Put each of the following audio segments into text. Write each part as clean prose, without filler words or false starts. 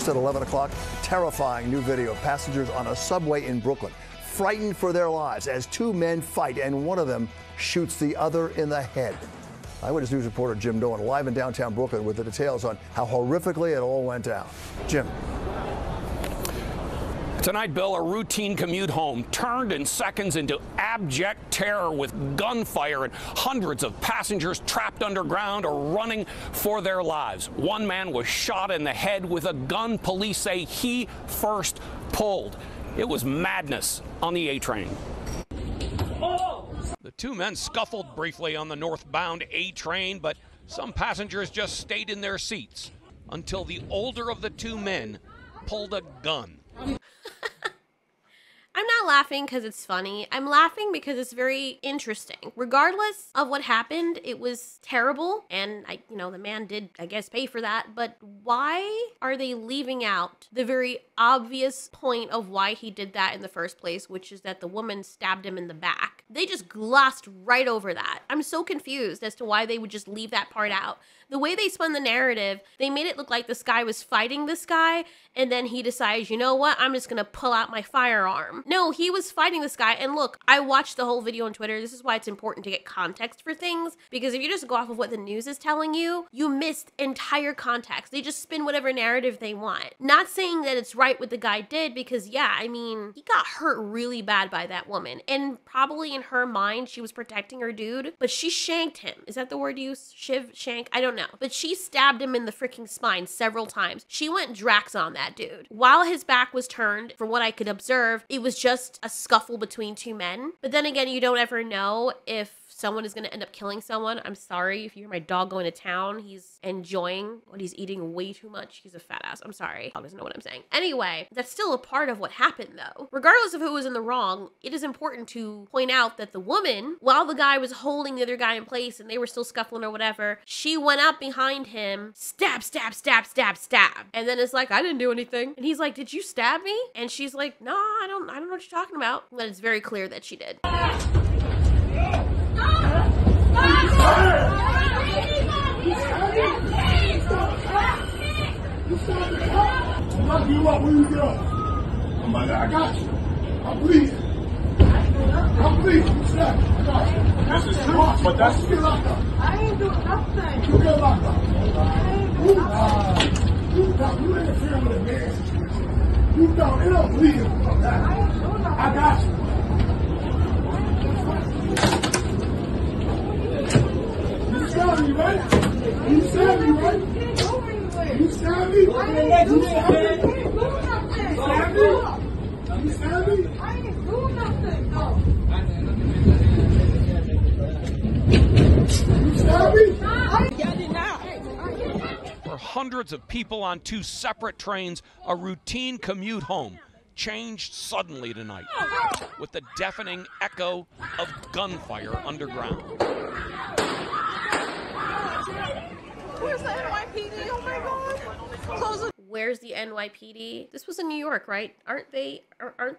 At 11 o'clock, terrifying new video of passengers on a subway in Brooklyn, frightened for their lives as two men fight and one of them shoots the other in the head. Eyewitness News reporter Jim Doan live in downtown Brooklyn with the details on how horrifically it all went down. Jim. Tonight, Bill, a routine commute home turned in seconds into abject terror with gunfire and hundreds of passengers trapped underground or running for their lives. One man was shot in the head with a gun police say he first pulled. It was madness on the A train. The two men scuffled briefly on the northbound A train, but some passengers just stayed in their seats until the older of the two men pulled a gun. I'm not laughing because it's funny. I'm laughing because it's very interesting. Regardless of what happened, it was terrible. And, the man did, I guess, pay for that. But why are they leaving out the very obvious point of why he did that in the first place, which is that the woman stabbed him in the back? They just glossed right over that. I'm so confused as to why they would just leave that part out. The way they spun the narrative, they made it look like this guy was fighting this guy, and then he decides, you know what, I'm just gonna pull out my firearm. No, he was fighting this guy, and look, I watched the whole video on Twitter. This is why it's important to get context for things, because if you just go off of what the news is telling you, you missed entire context. They just spin whatever narrative they want. Not saying that it's right what the guy did, because yeah, I mean, he got hurt really bad by that woman, and probably in her mind, she was protecting her dude, but she shanked him. Is that the word used? Shank? I don't know. But she stabbed him in the freaking spine several times. She went Drax on that dude. While his back was turned, from what I could observe, it was just a scuffle between two men. But then again, you don't ever know if someone is going to end up killing someone. I'm sorry if you hear my dog going to town. He's enjoying what he's eating way too much. He's a fat ass. I'm sorry. Dog doesn't know what I'm saying. Anyway, that's still a part of what happened though. Regardless of who was in the wrong, it is important to point out that the woman, while the guy was holding the other guy in place and they were still scuffling or whatever, she went up behind him, stab, stab, stab, stab, stab. And then it's like, I didn't do anything. And he's like, did you stab me? And she's like, no, I don't know what you're talking about. But it's very clear that she did. You up where you go? I got you. I'm bleeding. I'm bleeding. I got you. This is true, but that's still locked up. I ain't doing nothing. You get locked up. You interfere with a man's situation. You don't. It don't bleed him. I got you. You stabbed me, right? You stabbed me, right? You stabbed me? You stabbed me? You stabbed me? I ain't doing nothing, no. You stabbed me? For hundreds of people on two separate trains, a routine commute home changed suddenly tonight with the deafening echo of gunfire underground. Where's the NYPD? Oh my God. Close it. Where's the NYPD? This was in New York, right? Aren't the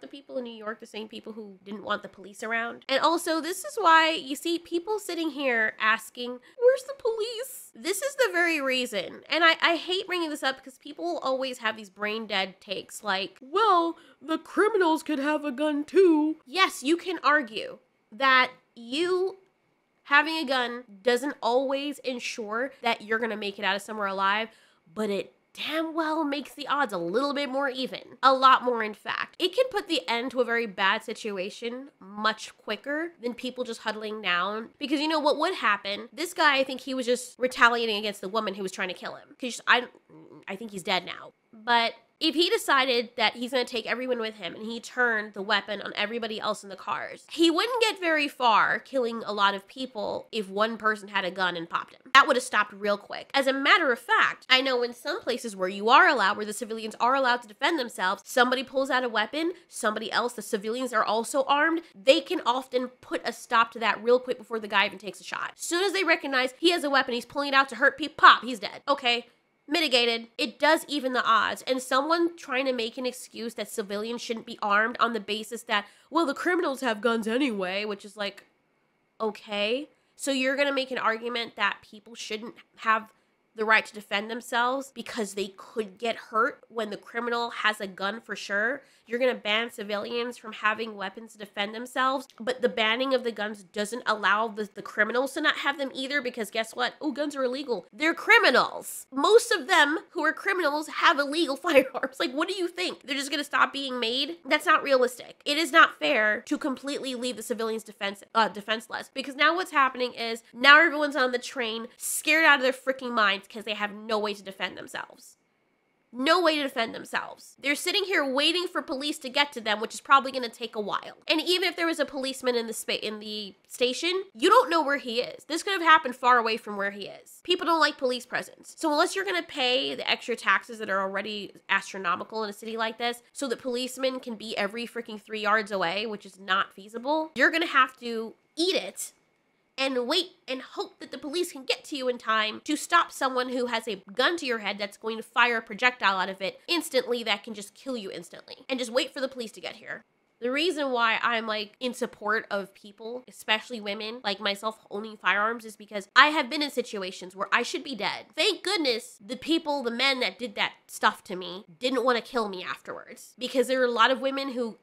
people in New York the same people who didn't want the police around? And also, this is why you see people sitting here asking, where's the police? This is the very reason. And I hate bringing this up because people always have these brain dead takes like, well, the criminals could have a gun too. Yes, you can argue that you having a gun doesn't always ensure that you're gonna make it out of somewhere alive, but it damn well makes the odds a little bit more even. A lot more, in fact. It can put the end to a very bad situation much quicker than people just huddling down. Because you know what would happen? This guy, I think he was just retaliating against the woman who was trying to kill him. Because I think he's dead now. But if he decided that he's going to take everyone with him and he turned the weapon on everybody else in the cars, he wouldn't get very far killing a lot of people if one person had a gun and popped him. That would have stopped real quick. As a matter of fact, I know in some places where you are allowed, where the civilians are allowed to defend themselves, somebody pulls out a weapon, somebody else, the civilians are also armed, they can often put a stop to that real quick before the guy even takes a shot. As soon as they recognize he has a weapon, he's pulling it out to hurt people, pop, he's dead. Okay. Mitigated. It does even the odds. And someone trying to make an excuse that civilians shouldn't be armed on the basis that, well, the criminals have guns anyway, which is like, okay. So you're going to make an argument that people shouldn't have the right to defend themselves because they could get hurt when the criminal has a gun for sure. You're going to ban civilians from having weapons to defend themselves, but the banning of the guns doesn't allow the criminals to not have them either, because guess what? Oh, guns are illegal. They're criminals. Most of them who are criminals have illegal firearms. Like, what do you think? They're just going to stop being made? That's not realistic. It is not fair to completely leave the civilians defenseless, because now what's happening is now everyone's on the train scared out of their freaking minds because they have no way to defend themselves. No way to defend themselves. They're sitting here waiting for police to get to them, which is probably going to take a while. And even if there was a policeman in the station, you don't know where he is. This could have happened far away from where he is. People don't like police presence. So unless you're going to pay the extra taxes that are already astronomical in a city like this, so that policemen can be every freaking 3 yards away, which is not feasible, you're going to have to eat it and wait and hope that the police can get to you in time to stop someone who has a gun to your head that's going to fire a projectile out of it instantly that can just kill you instantly. And just wait for the police to get here. The reason why I'm like in support of people, especially women like myself, owning firearms is because I have been in situations where I should be dead. Thank goodness the men that did that stuff to me didn't want to kill me afterwards, because there are a lot of women who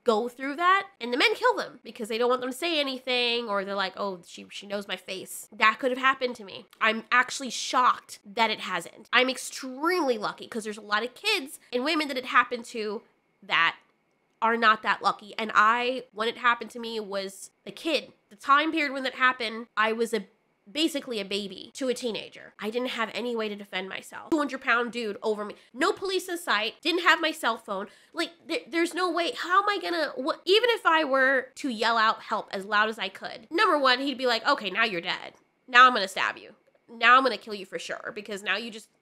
go through that and the men kill them because they don't want them to say anything, or they're like, oh, she knows my face. That could have happened to me. I'm actually shocked that it hasn't. I'm extremely lucky because there's a lot of kids and women that it happened to that are not that lucky. And when it happened to me, was a kid. The time period when that happened, I was basically a baby to a teenager. I didn't have any way to defend myself. 200-pound dude over me. No police in sight. Didn't have my cell phone. Like, there's no way. How am I gonna, even if I were to yell out help as loud as I could, number one, he'd be like, okay, now you're dead. Now I'm gonna stab you. Now I'm gonna kill you for sure, because now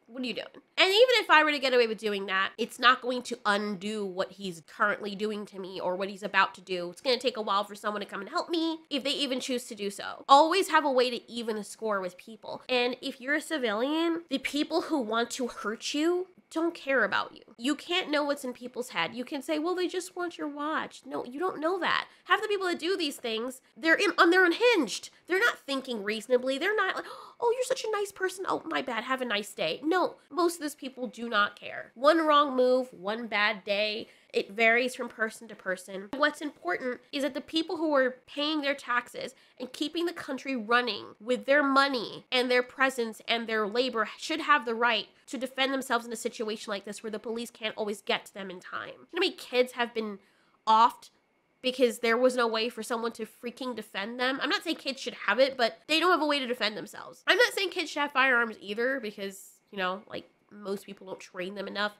what are you doing? And even if I were to get away with doing that, it's not going to undo what he's currently doing to me or what he's about to do. It's going to take a while for someone to come and help me, if they even choose to do so. Always have a way to even a score with people. And if you're a civilian, the people who want to hurt you don't care about you. You can't know what's in people's head. You can say, well, they just want your watch. No, you don't know that. Half the people that do these things, they're unhinged. They're not thinking reasonably. They're not like, oh, you're such a nice person. Oh, my bad. Have a nice day. No, most of these people do not care. One wrong move, one bad day. It varies from person to person. What's important is that the people who are paying their taxes and keeping the country running with their money and their presence and their labor should have the right to defend themselves in a situation like this where the police can't always get to them in time. You know how many kids have been offed because there was no way for someone to freaking defend them? I'm not saying kids should have it, but they don't have a way to defend themselves. I'm not saying kids should have firearms either, because, you know, like, most people don't train them enough.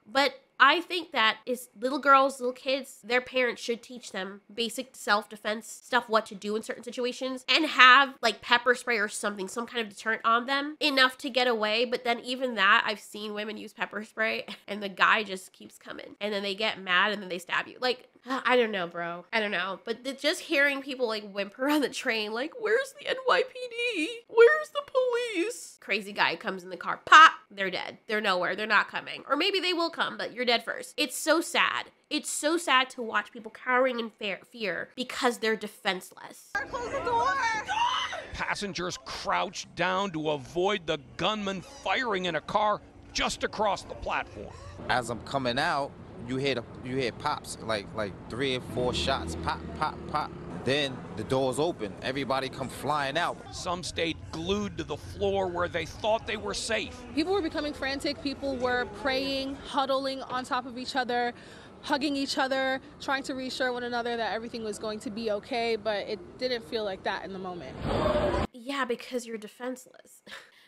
But I think that is little girls, little kids, their parents should teach them basic self-defense stuff, what to do in certain situations, and have like pepper spray or something, some kind of deterrent on them enough to get away. But then even that, I've seen women use pepper spray and the guy just keeps coming, and then they get mad and then they stab you. Like, I don't know, bro. I don't know. But just hearing people like whimper on the train, like, where's the NYPD? Where's the police? Crazy guy comes in the car, pop, they're dead. They're nowhere. They're not coming. Or maybe they will come, but you're dead first. It's so sad. It's so sad to watch people cowering in fear because they're defenseless. Close the door! Passengers crouched down to avoid the gunman firing in a car just across the platform. As I'm coming out, you hear pops, like 3 or 4 shots, pop, pop, pop. Then the doors open, everybody come flying out. Some stayed glued to the floor where they thought they were safe. People were becoming frantic. People were praying, huddling on top of each other, hugging each other, trying to reassure one another that everything was going to be okay, but it didn't feel like that in the moment. Yeah, because you're defenseless.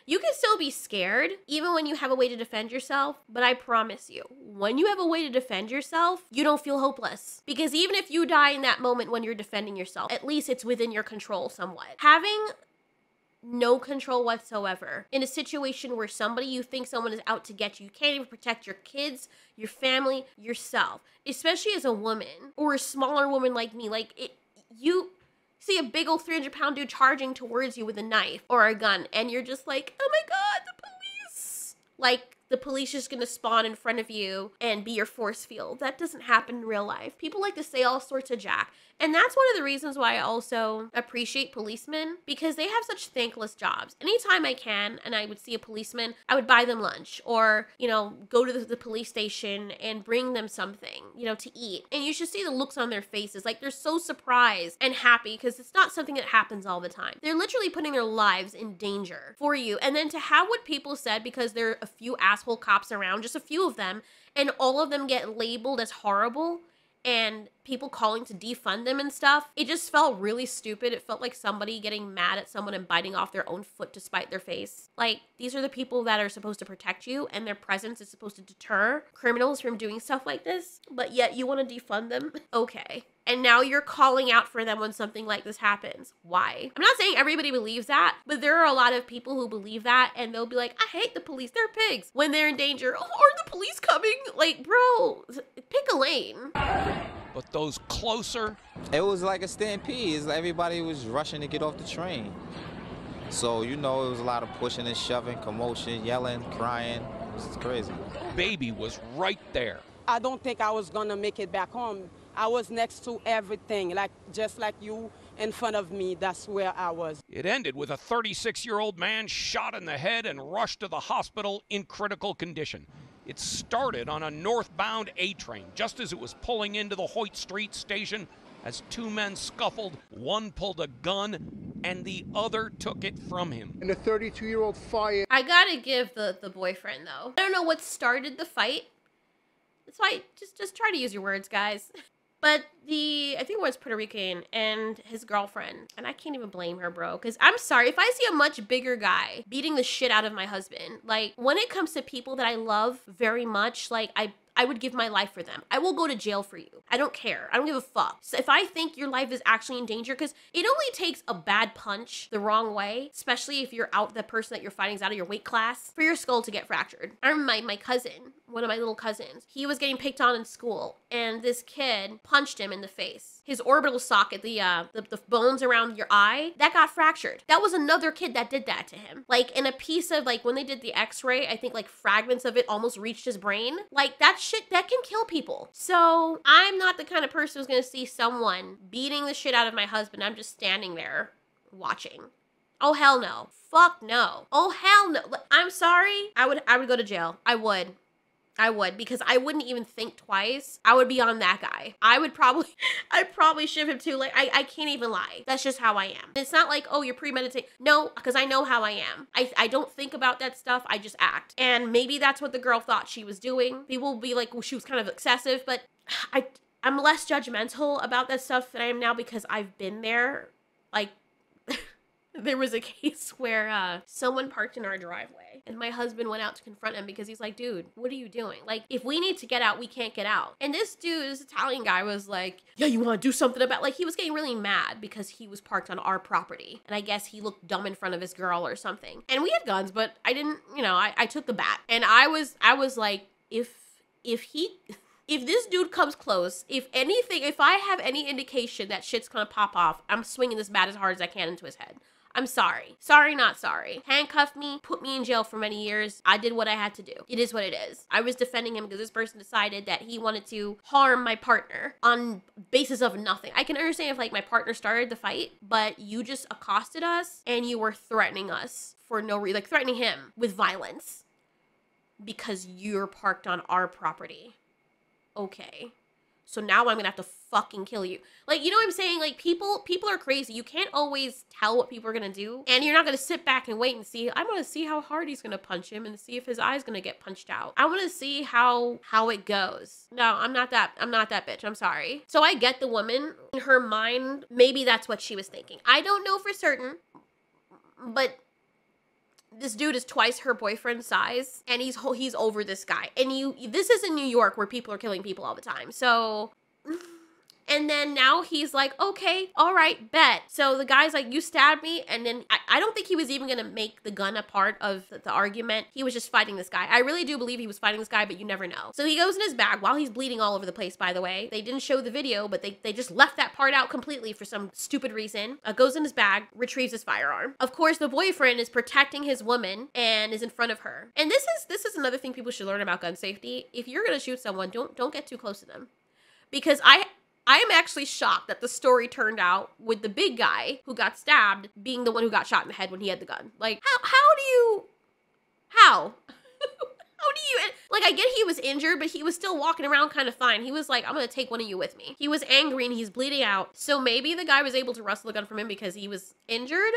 You can still be scared, even when you have a way to defend yourself, but I promise you, when you have a way to defend yourself, you don't feel hopeless. Because even if you die in that moment when you're defending yourself, at least it's within your control somewhat. Having no control whatsoever in a situation where you think someone is out to get you, you can't even protect your kids, your family, yourself, especially as a woman or a smaller woman like me, you see a big old 300-pound dude charging towards you with a knife or a gun, and you're just like, oh my god, the police. Like, the police just gonna spawn in front of you and be your force field. That doesn't happen in real life. People like to say all sorts of jack. And that's one of the reasons why I also appreciate policemen, because they have such thankless jobs. Anytime I can and I would see a policeman, I would buy them lunch or, you know, go to the police station and bring them something, you know, to eat. And you should see the looks on their faces. Like, they're so surprised and happy because it's not something that happens all the time. They're literally putting their lives in danger for you. And then to have what people said, because there are a few asshole cops around, just a few of them, and all of them get labeled as horrible, and people calling to defund them and stuff, it just felt really stupid. It felt like somebody getting mad at someone and biting off their own foot to spite their face. Like, these are the people that are supposed to protect you, and their presence is supposed to deter criminals from doing stuff like this, but yet you want to defund them? Okay. And now you're calling out for them when something like this happens. Why? I'm not saying everybody believes that, but there are a lot of people who believe that, and they'll be like, I hate the police, they're pigs. When they're in danger, oh, are the police coming? Like, bro, pick a lane. But those closer... It was like a stampede. It's like everybody was rushing to get off the train. So, you know, it was a lot of pushing and shoving, commotion, yelling, crying. It was crazy. Baby was right there. I don't think I was gonna make it back home. I was next to everything, like just like you in front of me. That's where I was. It ended with a 36-year-old man shot in the head and rushed to the hospital in critical condition. It started on a northbound A train just as it was pulling into the Hoyt Street station. As two men scuffled, one pulled a gun and the other took it from him. And the 32-year-old fired. I gotta give the boyfriend, though. I don't know what started the fight. That's why, just try to use your words, guys. But I think it was Puerto Rican and his girlfriend. And I can't even blame her, bro. Because I'm sorry, if I see a much bigger guy beating the shit out of my husband, like, when it comes to people that I love very much, like, I would give my life for them. I will go to jail for you. I don't care. I don't give a fuck. So if I think your life is actually in danger, because it only takes a bad punch the wrong way, especially if you're the person that you're fighting is out of your weight class, for your skull to get fractured. I remember my cousin, one of my little cousins, he was getting picked on in school, and this kid punched him in the face. His orbital socket, the bones around your eye, that got fractured. That was another kid that did that to him. Like, in a piece of, like, when they did the x-ray, I think, like, fragments of it almost reached his brain. Like, that shit, that can kill people. So, I'm not the kind of person who's gonna see someone beating the shit out of my husband. I'm just standing there watching. Oh, hell no. Fuck no. Oh, hell no. I'm sorry. I would go to jail. I would, because I wouldn't even think twice. I would be on that guy. I'd probably shiv him too. Like, I can't even lie. That's just how I am. It's not like, oh, you're premeditating. No, because I know how I am. I don't think about that stuff. I just act. And maybe that's what the girl thought she was doing. People will be like, well, she was kind of excessive, but I'm less judgmental about that stuff than I am now because I've been there. Like, there was a case where someone parked in our driveway and my husband went out to confront him because he's like, dude, what are you doing? Like, if we need to get out, we can't get out. And this Italian guy was like, yeah, you want to do something about, like, he was getting really mad because he was parked on our property. And I guess he looked dumb in front of his girl or something. And we had guns, but I didn't, you know, I took the bat. And I was like, if this dude comes close, if I have any indication that shit's gonna pop off, I'm swinging this bat as hard as I can into his head. I'm sorry. Sorry, not sorry. Handcuffed me, put me in jail for many years. I did what I had to do. It is what it is. I was defending him because this person decided that he wanted to harm my partner on basis of nothing. I can understand if, like, my partner started the fight, but you just accosted us and you were threatening us for no reason, like threatening him with violence because you're parked on our property. Okay. So now I'm gonna have to fucking kill you. Like, you know what I'm saying? Like, people are crazy. You can't always tell what people are gonna do. And you're not gonna sit back and wait and see. I wanna see how hard he's gonna punch him and see if his eye's gonna get punched out. I wanna see how it goes. No, I'm not that bitch. I'm sorry. So I get the woman. In her mind, maybe that's what she was thinking. I don't know for certain, but this dude is twice her boyfriend's size, and he's over this guy. And this is in New York where people are killing people all the time. So And then now he's like, okay, all right, bet. So the guy's like, you stabbed me. And then I don't think he was even going to make the gun a part of the argument. He was just fighting this guy. I really do believe he was fighting this guy, but you never know. So he goes in his bag while he's bleeding all over the place, by the way. They didn't show the video, but they just left that part out completely for some stupid reason. Goes in his bag, retrieves his firearm. Of course, the boyfriend is protecting his woman and is in front of her. And this is another thing people should learn about gun safety. If you're going to shoot someone, don't get too close to them. Because I am actually shocked that the story turned out with the big guy who got stabbed being the one who got shot in the head when he had the gun. Like, how do you, like, I get he was injured, but he was still walking around kind of fine. He was like, I'm gonna take one of you with me. He was angry and he's bleeding out. So maybe the guy was able to wrestle the gun from him because he was injured,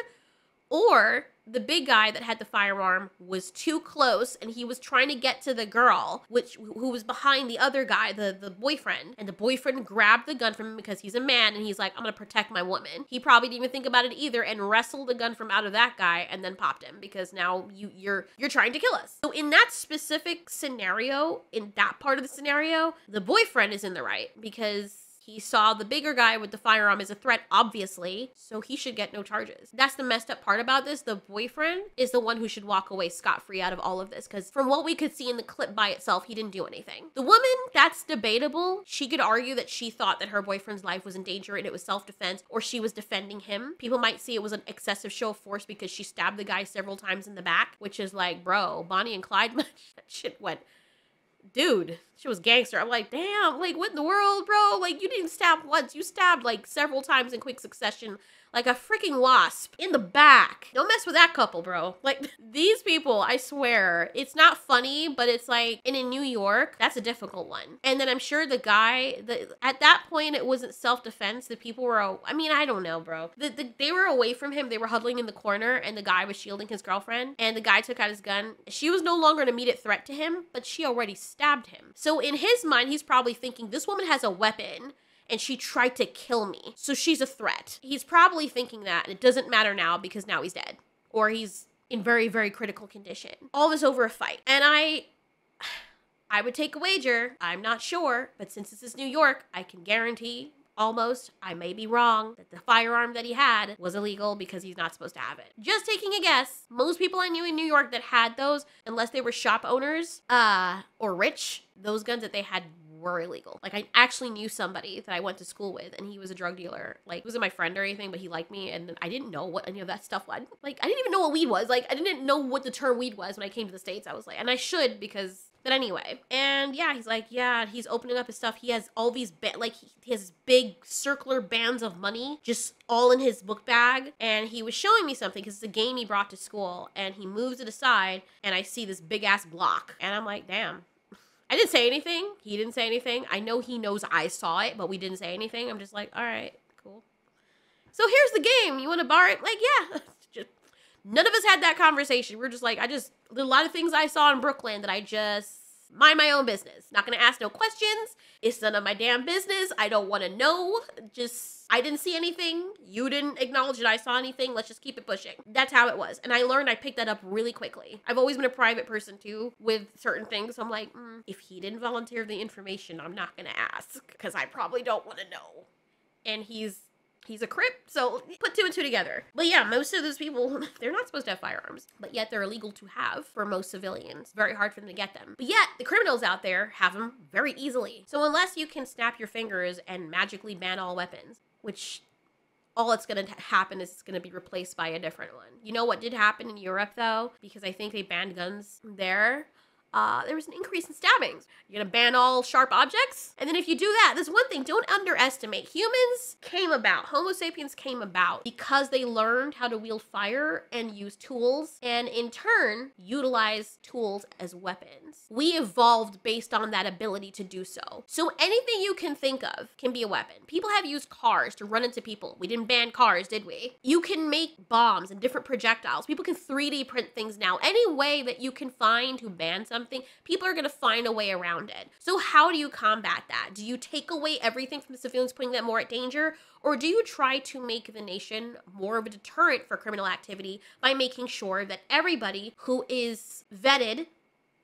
or the big guy that had the firearm was too close and he was trying to get to the girl, who was behind the other guy, the boyfriend. And the boyfriend grabbed the gun from him because he's a man and he's like, I'm gonna protect my woman. He probably didn't even think about it either and wrestled the gun from out of that guy and then popped him because now you're trying to kill us. So in that specific scenario, in that part of the scenario, the boyfriend is in the right because he saw the bigger guy with the firearm as a threat, obviously, so he should get no charges. That's the messed up part about this. The boyfriend is the one who should walk away scot-free out of all of this, because from what we could see in the clip by itself, he didn't do anything. The woman, that's debatable. She could argue that she thought that her boyfriend's life was in danger and it was self-defense, or she was defending him. People might see it was an excessive show of force because she stabbed the guy several times in the back, which is like, bro, Bonnie and Clyde, that shit went... Dude, she was gangster. I'm like, damn, like, what in the world, bro? Like, you didn't stab once. You stabbed, like, several times in quick succession, like a freaking wasp in the back. Don't mess with that couple, bro. Like, these people, I swear, it's not funny, but it's like, and in New York, that's a difficult one. And then I'm sure the guy, at that point, it wasn't self-defense. The people were, I mean, I don't know, bro. They were away from him. They were huddling in the corner, and the guy was shielding his girlfriend, and the guy took out his gun. She was no longer an immediate threat to him, but she already stabbed him. So in his mind, he's probably thinking, this woman has a weapon, and she tried to kill me, so she's a threat. He's probably thinking that, and it doesn't matter now because now he's dead. Or he's in very, very critical condition. All this over a fight. And I would take a wager, I'm not sure, but since this is New York, I can guarantee, almost, I may be wrong, that the firearm that he had was illegal because he's not supposed to have it. Just taking a guess. Most people I knew in New York that had those, unless they were shop owners, or rich, those guns that they had were illegal. Like, I actually knew somebody that I went to school with, and he was a drug dealer. Like, he wasn't my friend or anything, but he liked me, and I didn't know what any of that stuff was. Like, I didn't even know what weed was. Like, I didn't know what the term weed was when I came to the States. I was like, and I should, because... But anyway, and yeah, he's like, yeah, he's opening up his stuff. He has all these, he has big circular bands of money just all in his book bag. And he was showing me something because it's a game he brought to school. And he moves it aside, and I see this big ass block. And I'm like, damn. I didn't say anything. He didn't say anything. I know he knows I saw it, but we didn't say anything. I'm just like, all right, cool. So here's the game. You want to borrow it? Like, yeah. Just, none of us had that conversation. We're just like, there's a lot of things I saw in Brooklyn that I just mind my own business. Not going to ask no questions. It's none of my damn business. I don't want to know. Just, I didn't see anything. You didn't acknowledge that I saw anything. Let's just keep it pushing. That's how it was. And I picked that up really quickly. I've always been a private person too with certain things. So I'm like, if he didn't volunteer the information, I'm not going to ask because I probably don't want to know. And he's a Crip, so put two and two together. But yeah, most of those people, they're not supposed to have firearms, but yet they're illegal to have for most civilians. Very hard for them to get them. But yet, the criminals out there have them very easily. So unless you can snap your fingers and magically ban all weapons, which all it's going to happen is it's going to be replaced by a different one. You know what did happen in Europe, though? Because I think they banned guns there. There was an increase in stabbings. You're gonna ban all sharp objects? And then if you do that, there's one thing, don't underestimate. Humans came about, Homo sapiens came about because they learned how to wield fire and use tools, and in turn, utilize tools as weapons. We evolved based on that ability to do so. So anything you can think of can be a weapon. People have used cars to run into people. We didn't ban cars, did we? You can make bombs and different projectiles. People can 3D print things now. Any way that you can find to ban something, people are going to find a way around it. So how do you combat that? Do you take away everything from the civilians, putting them more at danger? Or do you try to make the nation more of a deterrent for criminal activity by making sure that everybody who is vetted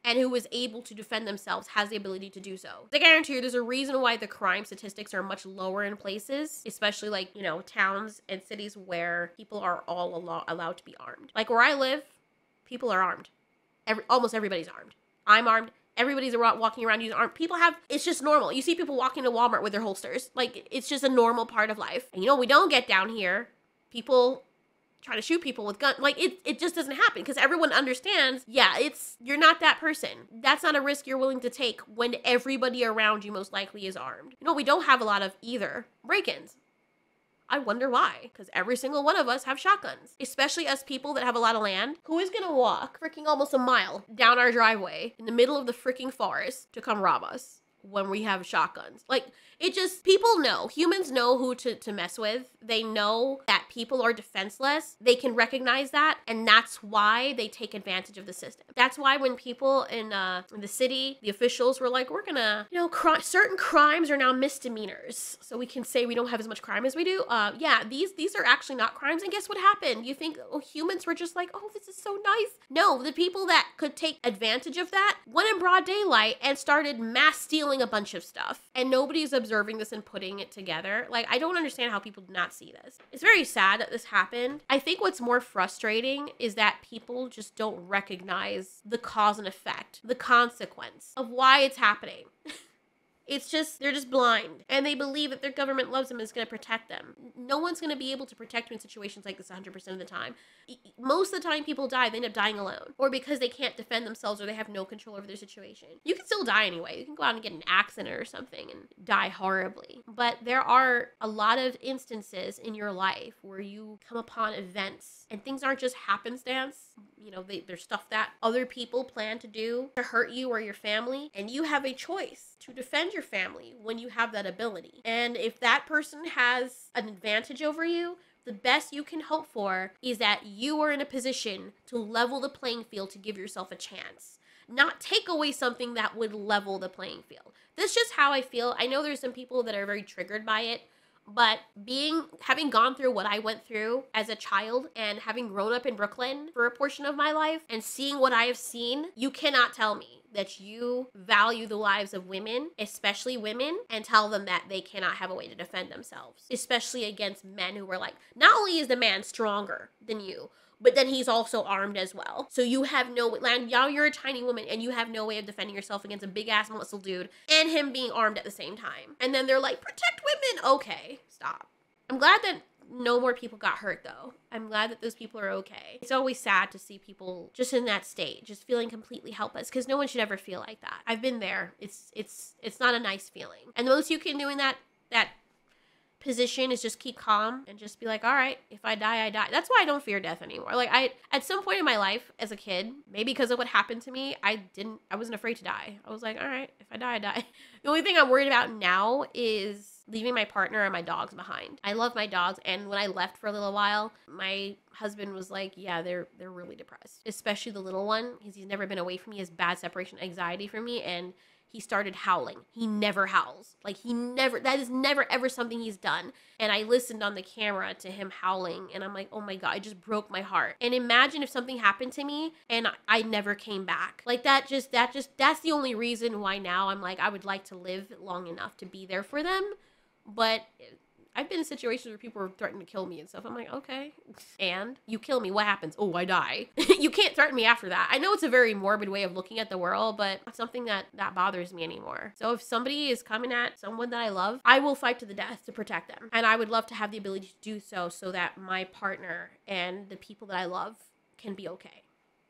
and who is able to defend themselves has the ability to do so. I guarantee you there's a reason why the crime statistics are much lower in places, especially like, you know, towns and cities where people are all allowed to be armed. Like where I live, people are armed. Almost everybody's armed. I'm armed. Everybody's walking around using armed. People have, it's just normal. You see people walking to Walmart with their holsters. Like, it's just a normal part of life. And you know, we don't get down here. People try to shoot people with guns. Like, it just doesn't happen because everyone understands, yeah, you're not that person. That's not a risk you're willing to take when everybody around you most likely is armed. You know, we don't have a lot of either break-ins. I wonder why, because every single one of us have shotguns, especially us people that have a lot of land. Who is gonna walk freaking almost a mile down our driveway in the middle of the freaking forest to come rob us when we have shotguns? Like, it just, people know, humans know who to mess with. They know that people are defenseless. They can recognize that, and that's why they take advantage of the system. That's why when people in the city, the officials were like, we're gonna, you know, certain crimes are now misdemeanors, so we can say we don't have as much crime as we do. Yeah, these are actually not crimes, and guess what happened? You think, oh, humans were just like, oh, this is so nice. No, the people that could take advantage of that went in broad daylight and started mass stealing a bunch of stuff, and nobody's observing this and putting it together. Like, I don't understand how people do not see this. It's very sad that this happened. I think what's more frustrating is that people just don't recognize the cause and effect, the consequence of why it's happening. It's just, they're just blind. And they believe that their government loves them and is going to protect them. No one's going to be able to protect you in situations like this 100% of the time. Most of the time people die, they end up dying alone. Or because they can't defend themselves or they have no control over their situation. You can still die anyway. You can go out and get in an accident or something and die horribly. But there are a lot of instances in your life where you come upon events and things aren't just happenstance. You know, there's stuff that other people plan to do to hurt you or your family. And you have a choice to defend your family when you have that ability. And if that person has an advantage over you, the best you can hope for is that you are in a position to level the playing field to give yourself a chance. Not take away something that would level the playing field. That's just how I feel. I know there's some people that are very triggered by it, but having gone through what I went through as a child and having grown up in Brooklyn for a portion of my life and seeing what I have seen, you cannot tell me that you value the lives of women, especially women, and tell them that they cannot have a way to defend themselves, especially against men who are like, not only is the man stronger than you, but then he's also armed as well. So you have no way, now you're a tiny woman and you have no way of defending yourself against a big ass muscle dude and him being armed at the same time. And then they're like, protect women. Okay, stop. I'm glad that no more people got hurt though. I'm glad that those people are okay. It's always sad to see people just in that state, just feeling completely helpless, because no one should ever feel like that. I've been there. It's not a nice feeling. And the most you can do in that position is just keep calm and just be like, all right, if I die, I die. That's why I don't fear death anymore. Like, at some point in my life as a kid, maybe because of what happened to me, I wasn't afraid to die. I was like, all right, if I die, I die. The only thing I'm worried about now is leaving my partner and my dogs behind. I love my dogs, and when I left for a little while, my husband was like, yeah, they're really depressed, especially the little one, because he's never been away from me. He has bad separation anxiety from me, and he started howling. He never howls. Like, that is never ever something he's done. And I listened on the camera to him howling, and I'm like, oh my God, it just broke my heart. And imagine if something happened to me and I never came back. Like, that's the only reason why now I'm like, I would like to live long enough to be there for them. But I've been in situations where people are threatening to kill me and stuff. I'm like, okay. And you kill me, what happens? Oh, I die. You can't threaten me after that. I know it's a very morbid way of looking at the world, but it's something that bothers me anymore. So if somebody is coming at someone that I love, I will fight to the death to protect them. And I would love to have the ability to do so that my partner and the people that I love can be okay.